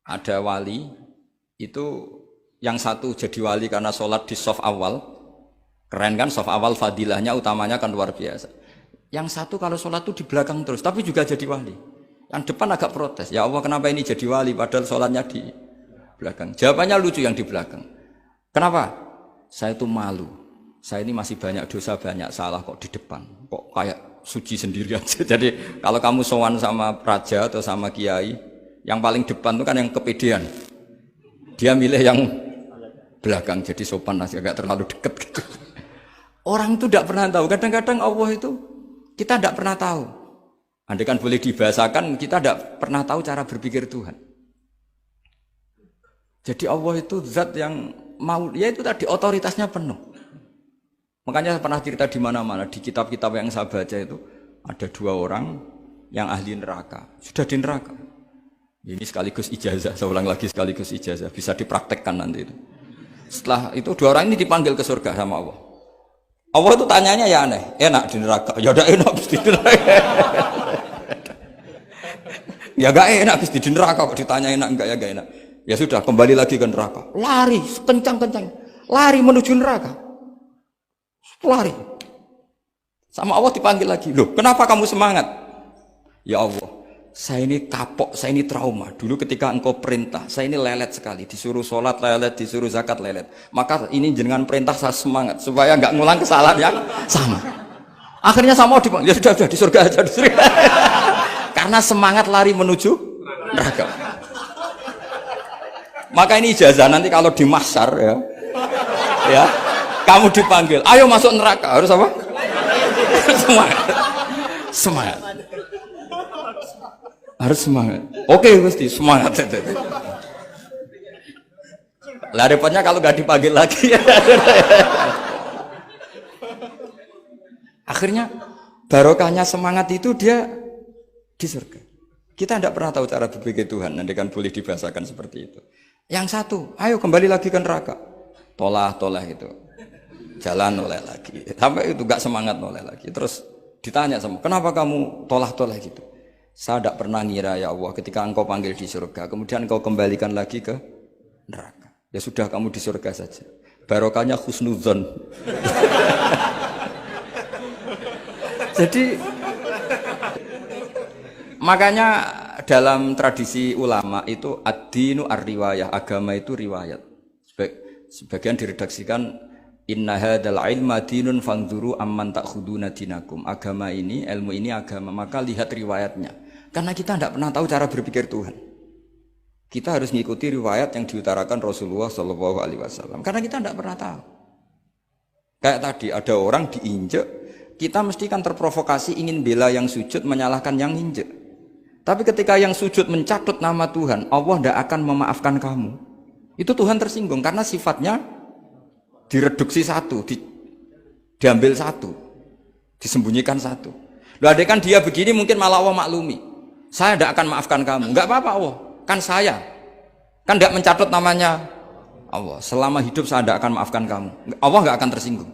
ada wali itu yang satu jadi wali karena sholat di shaf awal, keren kan, shaf awal fadilahnya utamanya kan luar biasa. Yang satu kalau sholat itu di belakang terus, tapi juga jadi wali. Yang depan agak protes, ya Allah kenapa ini jadi wali padahal sholatnya di belakang. Jawabannya lucu yang di belakang. Kenapa? Saya itu malu. Saya ini masih banyak dosa, banyak salah kok di depan. Kok kayak suci sendiri aja. Jadi kalau kamu sowan sama raja atau sama kiai, yang paling depan itu kan yang kepedean. Dia milih yang belakang, jadi sopan masih agak terlalu dekat gitu. Orang itu tidak pernah tahu. Kadang-kadang Allah itu kita tidak pernah tahu. Andai kan boleh dibahasakan, kita tidak pernah tahu cara berpikir Tuhan. Jadi Allah itu zat yang mau, ya itu tadi otoritasnya penuh. Makanya saya pernah cerita di mana-mana, di kitab-kitab yang saya baca itu ada 2 orang yang ahli neraka, sudah di neraka. Ini sekaligus ijazah, saya ulang lagi sekaligus ijazah, bisa dipraktekkan nanti itu. Setelah itu 2 orang ini dipanggil ke surga sama Allah. Allah itu tanyanya ya aneh, enak di neraka, ya udah enak di neraka. Ya gak enak di neraka, kok ditanya enak enggak ya gak enak. Ya sudah kembali lagi ke neraka, lari kencang-kencang, lari menuju neraka, lari. Sama Allah dipanggil lagi, loh kenapa kamu semangat? Ya Allah, saya ini kapok, saya ini trauma. Dulu ketika engkau perintah, saya ini lelet sekali. Disuruh sholat lelet, disuruh zakat lelet. Maka ini dengan perintah saya semangat supaya nggak ngulang kesalahan yang sama. Akhirnya sama dipanggil, ya sudah di surga aja, di surga. Karena semangat lari menuju neraka. Maka ini ijazah nanti kalau di mahsyar ya, kamu dipanggil, ayo masuk neraka, harus apa? Semangat. Semangat. Harus semangat. Oke, mesti semangat. Lah repotnya kalau nggak dipanggil lagi. Akhirnya barokahnya semangat itu dia di surga. Kita tidak pernah tahu cara berpikir Tuhan. Nanti kan boleh dibahasakan seperti itu. Yang satu, ayo kembali lagi ke neraka. Tolah itu. Jalan noleh lagi. Sampai itu nggak semangat noleh lagi. Terus ditanya sama, kenapa kamu tolah gitu? Saya tidak pernah ngira ya Allah ketika engkau panggil di surga, kemudian engkau kembalikan lagi ke neraka. Ya sudah kamu di surga saja. Barokahnya husnudzon. Jadi makanya dalam tradisi ulama itu ad-dinu ar-riwayah, agama itu riwayat. Sebagian diredaksikan inna hadzal ilma dinun fanzuru amman ta'khuduna dinakum. Agama ini, ilmu ini agama, maka lihat riwayatnya. Karena kita tidak pernah tahu cara berpikir Tuhan. Kita harus mengikuti riwayat yang diutarakan Rasulullah SAW. Karena kita tidak pernah tahu. Kayak tadi ada orang diinjek, kita mesti kan terprovokasi ingin bela yang sujud menyalahkan yang injek. Tapi ketika yang sujud mencatut nama Tuhan, Allah tidak akan memaafkan kamu. Itu Tuhan tersinggung karena sifatnya direduksi satu, diambil satu, disembunyikan satu. Loh ada kan dia begini mungkin malah Allah maklumi. Saya tidak akan maafkan kamu. Enggak apa-apa Allah, kan saya. Kan tidak mencatut namanya Allah. Selama hidup saya tidak akan maafkan kamu. Allah enggak akan tersinggung.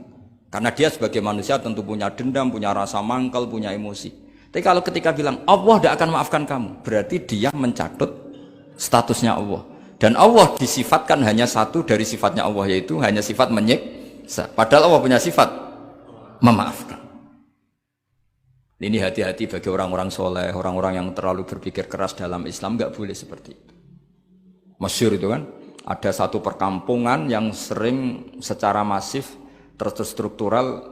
Karena dia sebagai manusia tentu punya dendam, punya rasa mangkal, punya emosi. Tapi kalau ketika bilang Allah tidak akan maafkan kamu, berarti dia mencatut statusnya Allah. Dan Allah disifatkan hanya satu dari sifatnya Allah, yaitu hanya sifat menyiksa. Padahal Allah punya sifat memaafkan. Ini hati-hati bagi orang-orang soleh, orang-orang yang terlalu berpikir keras dalam Islam, nggak boleh seperti itu. Masyhur itu kan, ada satu perkampungan yang sering secara masif terstruktural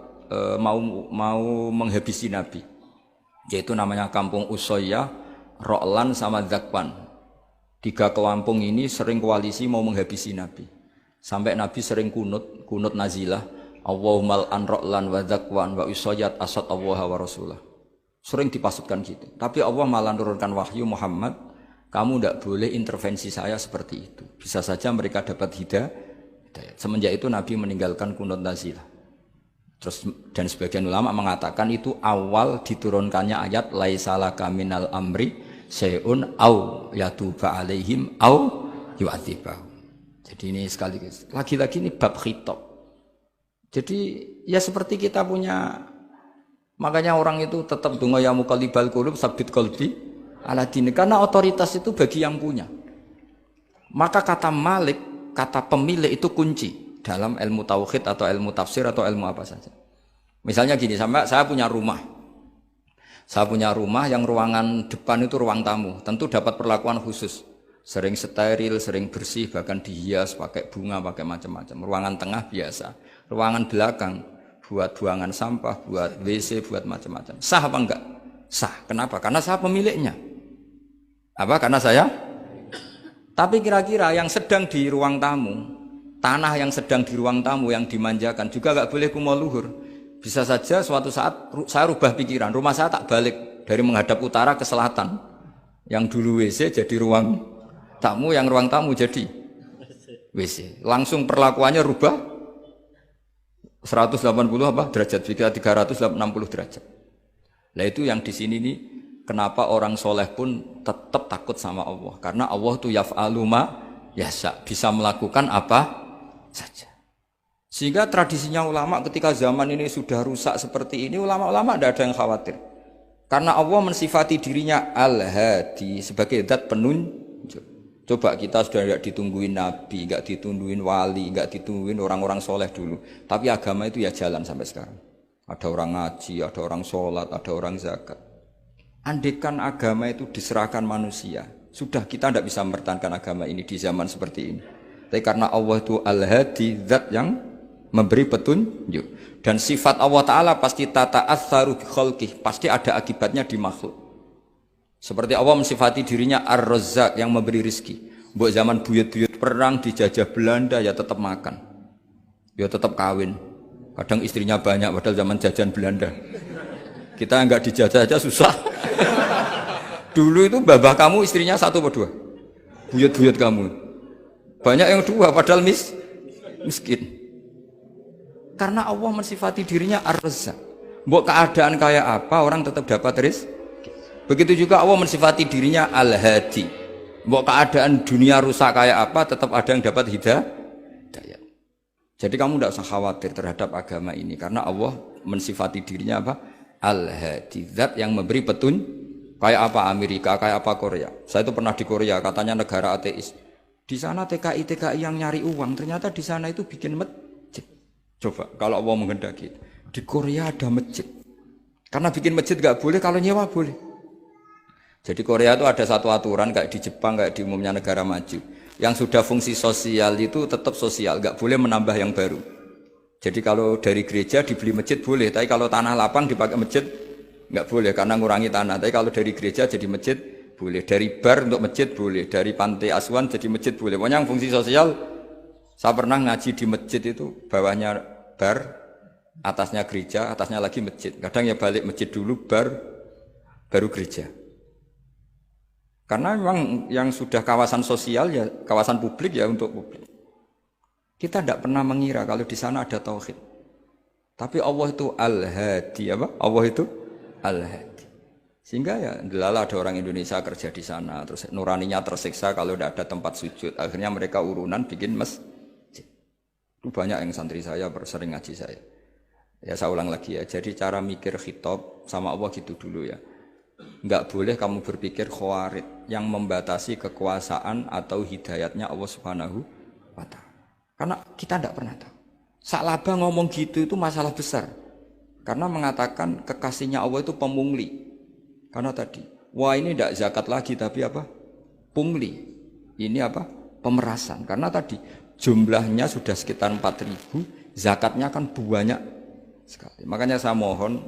mau menghabisi Nabi. Yaitu namanya kampung Usoyyah, Ro'lan sama Zakwan. 3 kampung ini sering koalisi mau menghabisi Nabi. Sampai Nabi sering kunut nazilah, Allahumma an Ro'lan wa Zakwan wa Usoyyat asad Allah wa Rasulah. Sering dipasutkan gitu. Tapi Allah malah menurunkan wahyu, Muhammad, kamu tidak boleh intervensi saya seperti itu. Bisa saja mereka dapat hidayah. Semenjak itu Nabi meninggalkan kunut nazilah. Terus dan sebagian ulama mengatakan itu awal diturunkannya ayat laisalaka minal amri syai'un au yatuba alaihim au yu'adzibahum. Jadi ini sekaligus lagi-lagi ini bab khitab. Jadi ya seperti kita punya, makanya orang itu tetap donga ya muqallibal qulub sabbit qalbi ala dini, karena otoritas itu bagi yang punya. Maka kata malik, kata pemilik itu kunci dalam ilmu tauhid atau ilmu tafsir atau ilmu apa saja. Misalnya gini, saya punya rumah. Saya punya rumah yang ruangan depan itu ruang tamu, tentu dapat perlakuan khusus. Sering steril, sering bersih, bahkan dihias pakai bunga, pakai macam-macam. Ruangan tengah biasa. Ruangan belakang buat buangan sampah, buat WC, buat macam-macam. Sah apa enggak? Sah. Kenapa? Karena saya pemiliknya. Apa? Karena saya? Tapi kira-kira yang sedang di ruang tamu, tanah yang sedang di ruang tamu yang dimanjakan juga enggak boleh kumo luhur. Bisa saja suatu saat saya rubah pikiran, rumah saya tak balik dari menghadap utara ke selatan. Yang dulu WC jadi ruang tamu, yang ruang tamu jadi WC. Langsung perlakuannya rubah 180 apa derajat, 360 derajat. Nah itu yang di sini nih, kenapa orang soleh pun tetap takut sama Allah, karena Allah tuh yaf'alu ma yasha, bisa melakukan apa saja. Sehingga tradisinya ulama ketika zaman ini sudah rusak seperti ini, ulama-ulama tidak ada yang khawatir, karena Allah mensifati dirinya Al-Hadi sebagai zat penunjuk. Coba kita sudah tidak ditungguin nabi, nggak ditungguin wali, nggak ditungguin orang-orang soleh dulu, tapi agama itu ya jalan sampai sekarang. Ada orang ngaji, ada orang sholat, ada orang zakat. Andaikan agama itu diserahkan manusia, sudah kita tidak bisa mempertahankan agama ini di zaman seperti ini. Tapi karena Allah itu Al-Hadi, zat yang memberi petunjuk, dan sifat Allah Ta'ala pasti tata'atsaru bi khalqih, pasti ada akibatnya di makhluk. Seperti Allah mensifati dirinya Ar-Razzaq, yang memberi rizki. Mbok zaman buyut-buyut perang dijajah Belanda ya tetap makan, ya tetap kawin. Kadang istrinya banyak padahal zaman jajan Belanda. Kita enggak dijajah aja susah. Dulu itu babah kamu istrinya 1 atau 2? Buyut-buyut kamu banyak yang 2 padahal miskin. Karena Allah mensifati dirinya Ar-Razzaq. Mbok keadaan kayak apa orang tetap dapat rezeki. Begitu juga Allah mensifati dirinya Al-Hadi. Mbok keadaan dunia rusak kayak apa tetap ada yang dapat hidayah. Jadi kamu tidak usah khawatir terhadap agama ini, karena Allah mensifati dirinya apa? Al-Hadi, zat yang memberi petunjuk. Kayak apa Amerika, kayak apa Korea. Saya itu pernah di Korea, katanya negara ateis. Di sana TKI yang nyari uang, ternyata di sana itu bikin masjid. Coba kalau Allah menghendaki, di Korea ada masjid. Karena bikin masjid gak boleh, kalau nyewa boleh. Jadi Korea itu ada satu aturan kayak di Jepang, kayak di umumnya negara maju. Yang sudah fungsi sosial itu tetap sosial, gak boleh menambah yang baru. Jadi kalau dari gereja dibeli masjid boleh, tapi kalau tanah lapang dipakai masjid gak boleh karena ngurangi tanah. Tapi kalau dari gereja jadi masjid boleh, dari bar untuk masjid boleh, dari pantai asuhan jadi masjid boleh. Pokoknya yang fungsi sosial. Saya pernah ngaji di masjid itu, bawahnya bar, atasnya gereja, atasnya lagi masjid. Kadang ya balik masjid dulu, bar, baru gereja. Karena memang yang sudah kawasan sosial ya, kawasan publik ya untuk publik. Kita tidak pernah mengira kalau di sana ada tauhid. Tapi Allah itu Al-Hadi, apa? Allah itu Al-Hadi. Sehingga ya, delala ada orang Indonesia kerja di sana, terus nuraninya tersiksa kalau tidak ada tempat sujud. Akhirnya mereka urunan bikin masjid. Itu banyak yang santri saya sering ngaji saya. Ya saya ulang lagi ya. Jadi cara mikir khitab sama Allah gitu dulu ya. Enggak boleh kamu berpikir khawarid yang membatasi kekuasaan atau hidayatnya Allah Subhanahu wa ta'ala. Karena kita tidak pernah tahu. Sa'labah ngomong gitu itu masalah besar. Karena mengatakan kekasihnya Allah itu pemungli. Karena tadi, wah ini tidak zakat lagi tapi apa? Pungli. Ini apa? Pemerasan. Karena tadi jumlahnya sudah sekitar 4.000, zakatnya kan banyak sekali. Makanya saya mohon,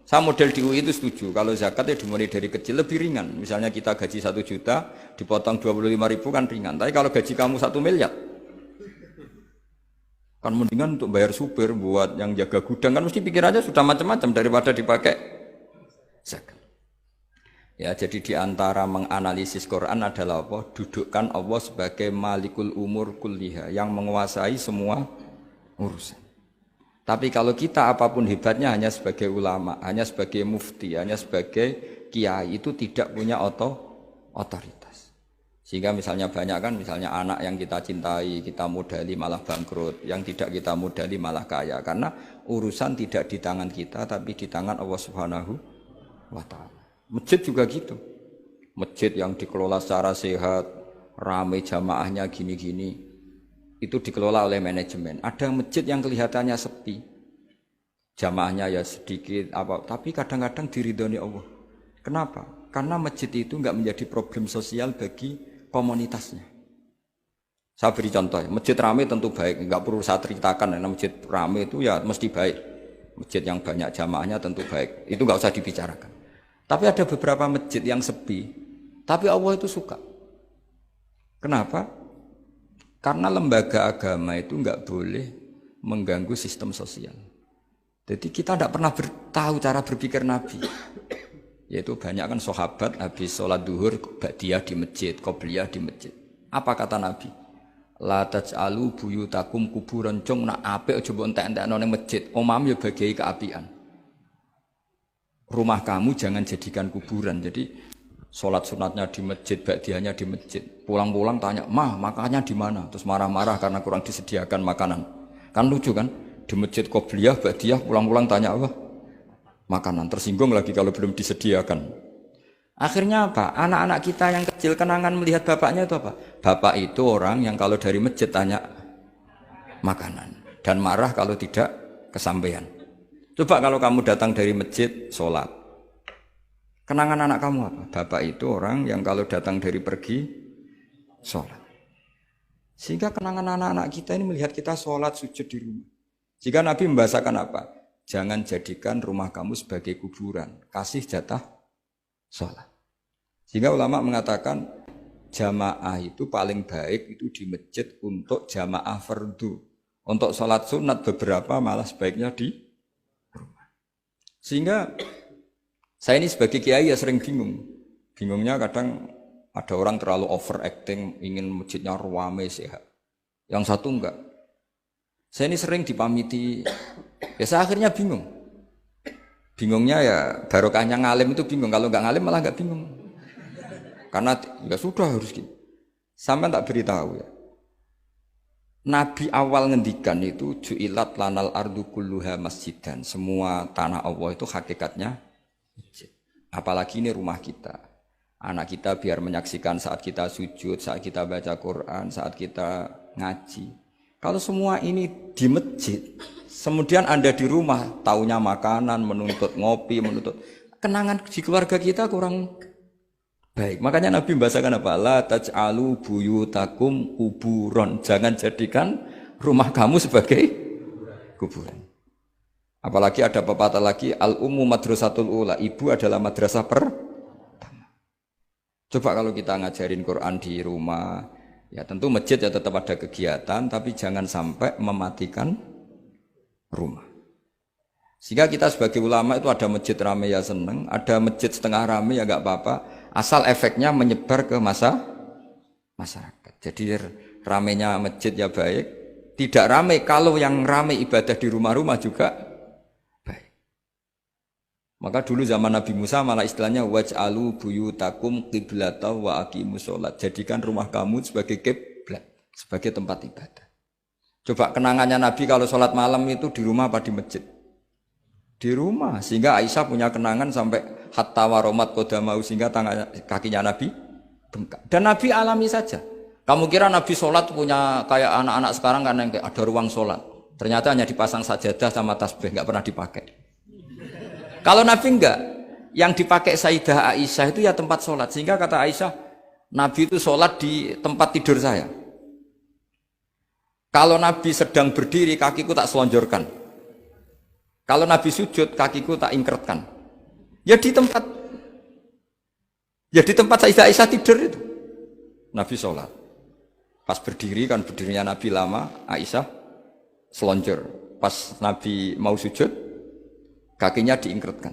saya model di UI itu setuju. Kalau zakatnya dimulai dari kecil lebih ringan. Misalnya kita gaji 1 juta, dipotong 25.000 kan ringan. Tapi kalau gaji kamu 1 miliar, kan mendingan untuk bayar supir, buat yang jaga gudang, kan mesti pikir aja sudah macam-macam daripada dipakai zakat. Ya, jadi diantara menganalisis Quran adalah apa? Dudukkan Allah sebagai malikul umur kulliha, yang menguasai semua urusan. Tapi kalau kita apapun hebatnya hanya sebagai ulama, hanya sebagai mufti, hanya sebagai kiai, itu tidak punya otoritas. Sehingga misalnya banyak kan, misalnya anak yang kita cintai, kita modali malah bangkrut, yang tidak kita modali malah kaya. Karena urusan tidak di tangan kita, tapi di tangan Allah Subhanahu wa ta'ala. Masjid juga gitu. Masjid yang dikelola secara sehat, rame jamaahnya gini-gini. Itu dikelola oleh manajemen. Ada masjid yang kelihatannya sepi. Jamaahnya ya sedikit apa, tapi kadang-kadang diridhoni Allah. Kenapa? Karena masjid itu enggak menjadi problem sosial bagi komunitasnya. Saya beri contoh, masjid ramai tentu baik, enggak perlu saya ceritakan, karena masjid ramai itu ya mesti baik. Masjid yang banyak jamaahnya tentu baik, itu enggak usah dibicarakan. Tapi ada beberapa masjid yang sepi, tapi Allah itu suka. Kenapa? Karena lembaga agama itu enggak boleh mengganggu sistem sosial. Jadi kita tidak pernah tahu cara berpikir Nabi. Yaitu banyak kan sahabat habis sholat duhur, ba'diyah di masjid, qobliyah di masjid. Apa kata Nabi? La taj'alu buyutakum kuburan, cung nak apik aja mbok entek-entekno ning masjid. Omam ya bagai keapian. Rumah kamu jangan jadikan kuburan. Jadi sholat sunatnya di masjid, ba'diyahnya di masjid. Pulang-pulang tanya, "Mah, makannya di mana?" Terus marah-marah karena kurang disediakan makanan. Kan lucu kan? Di masjid qobliyah, ba'diyah pulang-pulang tanya apa? Makanan. Tersinggung lagi kalau belum disediakan. Akhirnya apa? Anak-anak kita yang kecil kenangan melihat bapaknya itu apa? Bapak itu orang yang kalau dari masjid tanya makanan dan marah kalau tidak kesampaian. Coba kalau kamu datang dari masjid sholat, kenangan anak kamu apa? Bapak itu orang yang kalau datang dari pergi sholat. Sehingga kenangan anak-anak kita ini melihat kita sholat sujud di rumah. Jika Nabi membahasakan apa? Jangan jadikan rumah kamu sebagai kuburan, kasih jatah sholat. Sehingga ulama mengatakan jamaah itu paling baik itu di masjid untuk jamaah fardu. Untuk sholat sunat beberapa malah sebaiknya di rumah. Sehingga saya ini sebagai kiai ya sering bingung. Bingungnya kadang ada orang terlalu overacting, ingin masjidnya ruame sehat. Yang satu enggak. Saya ini sering dipamiti, ya saya akhirnya bingung. Bingungnya ya barokahnya ngalim itu bingung, kalau enggak ngalim malah enggak bingung. Karena ya sudah harus gitu. Sampai tak beritahu ya. Nabi awal ngendikan itu ju'ilat lanal ardu kulluha masjidan. Semua tanah Allah itu hakikatnya masjid. Apalagi ini rumah kita. Anak kita biar menyaksikan saat kita sujud, saat kita baca Quran, saat kita ngaji. Kalau semua ini di masjid, kemudian Anda di rumah taunya makanan, menuntut ngopi, menuntut kenangan di keluarga kita kurang baik. Makanya Nabi membahasakan apa? La taj'alu buyutakum kuburon. Jangan jadikan rumah kamu sebagai kuburan. Apalagi ada pepatah lagi, al-ummu madrasatul ula. Ibu adalah madrasah pertama. Coba kalau kita ngajarin Quran di rumah, ya tentu masjid ya tetap ada kegiatan, tapi jangan sampai mematikan rumah. Sehingga kita sebagai ulama itu ada masjid rame ya seneng, ada masjid setengah rame ya enggak apa-apa. Asal efeknya menyebar ke masyarakat. Jadi ramenya masjid ya baik, tidak ramai kalau yang ramai ibadah di rumah-rumah juga baik. Maka dulu zaman Nabi Musa malah istilahnya waj'alu buyutakum qiblata wa aqimus sholat. Jadikan rumah kamu sebagai kiblat, sebagai tempat ibadah. Coba kenangannya Nabi kalau sholat malam itu di rumah apa di masjid? Di rumah, sehingga Aisyah punya kenangan sampai hatta waromat kodamau, sehingga kakinya Nabi bengkak. Dan Nabi alami saja. Kamu kira Nabi sholat punya kayak anak-anak sekarang kan yang ada ruang sholat. Ternyata hanya dipasang sajadah sama tasbih, nggak pernah dipakai. Kalau Nabi enggak, yang dipakai Sayyidah Aisyah itu ya tempat sholat. Sehingga kata Aisyah, Nabi itu sholat di tempat tidur saya. Kalau Nabi sedang berdiri, kakiku tak selonjorkan. Kalau Nabi sujud, kakiku tak ingkretkan. Ya di tempat Sayyidah Aisyah tidur itu. Nabi sholat. Pas berdiri kan berdirinya Nabi lama, Aisyah selonjor. Pas Nabi mau sujud, kakinya diingkretkan.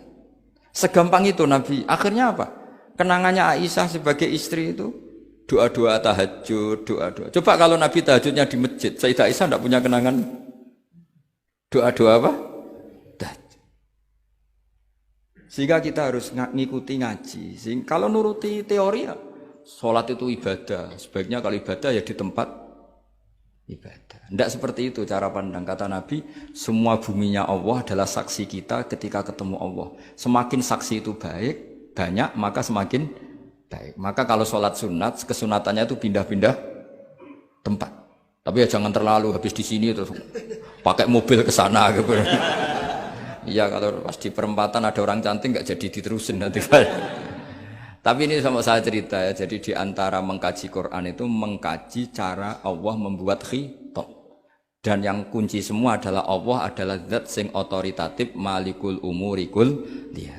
Segampang itu Nabi. Akhirnya apa? Kenangannya Aisyah sebagai istri itu doa-doa tahajud, doa-doa. Coba kalau Nabi tahajudnya di masjid, Sayyidah Aisyah tidak punya kenangan doa-doa apa? Sehingga kita harus ngikuti ngaji. Sehingga kalau nuruti teori ya, sholat itu ibadah. Sebaiknya kalau ibadah ya di tempat ibadah. Tidak seperti itu cara pandang. Kata Nabi, semua buminya Allah adalah saksi kita ketika ketemu Allah. Semakin saksi itu baik, banyak, maka semakin Baik, maka kalau sholat sunat, kesunatannya itu pindah-pindah tempat. Tapi ya jangan terlalu habis di sini terus pakai mobil ke sana gitu. Iya, kalau pas di perempatan ada orang cantik nggak jadi diterusin nanti. Tapi ini sama saya cerita ya. Jadi di antara mengkaji Quran itu mengkaji cara Allah membuat khitab. Dan yang kunci semua adalah Allah adalah zat sing otoritatif malikul umurikul dia.